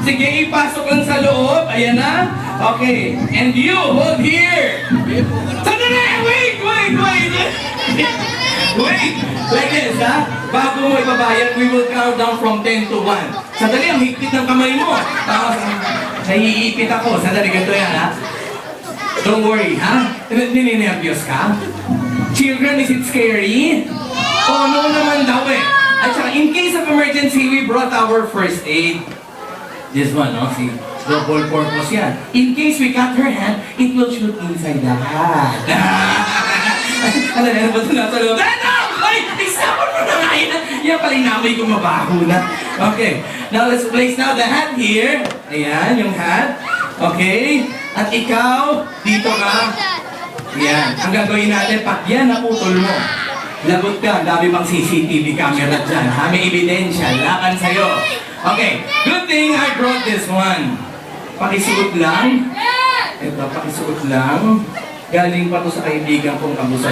Sige, ipasok lang sa loob. Ayan na. Okay. And you, hold here. Sandali! Wait! Wait! Like this, ha? Bago mo ibabayad, we will count down from 10 to 1. Sandali, ang higpit ng kamay mo. Tapos, naiipit ako. Sandali, ganito yan, ha? Don't worry, ha? Nininervyos ka? Children, is it scary? Oh, no naman daw eh. At saka, in case of emergency, we brought our first aid. This one, no? See? Double purpose yan. In case we cut her hand, it will shoot inside the hat. Ano na, ba't nasa loob? Ano? Ay, isapon mo na nga yan. Yan pala yung namoy kong mabaho na. Okay. Now, let's place now the hat here. Ayan, yung hat. Okay. At ikaw, dito ka. Ayan. Ang gagawin natin, pag yan naputol mo, lagot ka, ang dami pang CCTV camera dyan. Ha? May ebidensya, lakan sa'yo. Okay, good thing I brought this one. Pakisuot lang. Ito, pakisuot lang. Galing pa to sa kaibigan kong kabusay.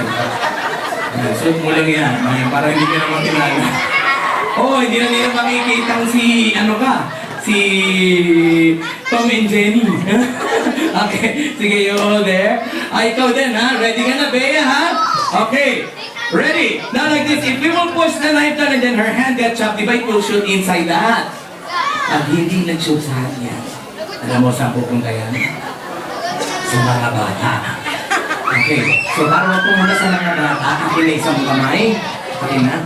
Suot mo lang yan. Para hindi ka naman kilala. Oh, hindi na nila makikita si, ano ka? Si Tom and Jenny. Okay, sige, you hold there. Ikaw din, ha? Ready ka na, Bea, ha? Okay. Ready? Now like this, if we will push the knife down and then her hand gets chopped, diba it will shoot inside the hat? At hindi nag-shoot sa hat yan. Alam mo saan pupunta yan? Sa mga bata. Okay, so laro ko muna sa mga bata, akin na isang kamay. Okay na?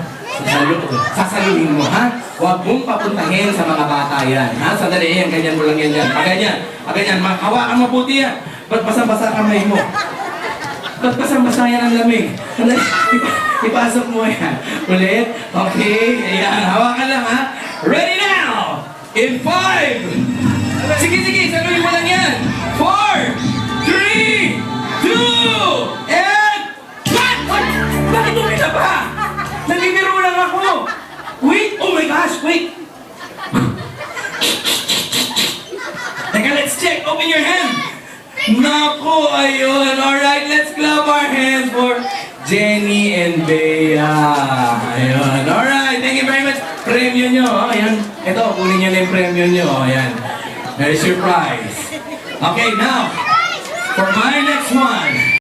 Sasaluhin mo, ha? Huwag mong papuntahin sa mga bata yan. Ha? Sandali yan, ganyan mo lang yan dyan. Ganyan, hawakan mabuti yan. Ba't basa-basa kamay mo? Ba't basa-basa yan ang lamig? Ipasok mo yan. Ulit. Okay. Ayan. Hawakan lang, ha? Ready now! In 5! Sige. Saluhin mo lang yan. 4, 3, 2, and 1! Bakit tumita pa? Nalibiro lang ako. Wait! Oh my gosh! Wait! Teka, let's check. Open your hand. Naku, ayun. Alright, let's clap our hands for Jenny and Bea. Ayun. Alright, thank you very much. Premyo nyo. Ayan. Ito, kunin nyo na yung premyo nyo. Ayan. There's your prize. Okay, now, for my next one.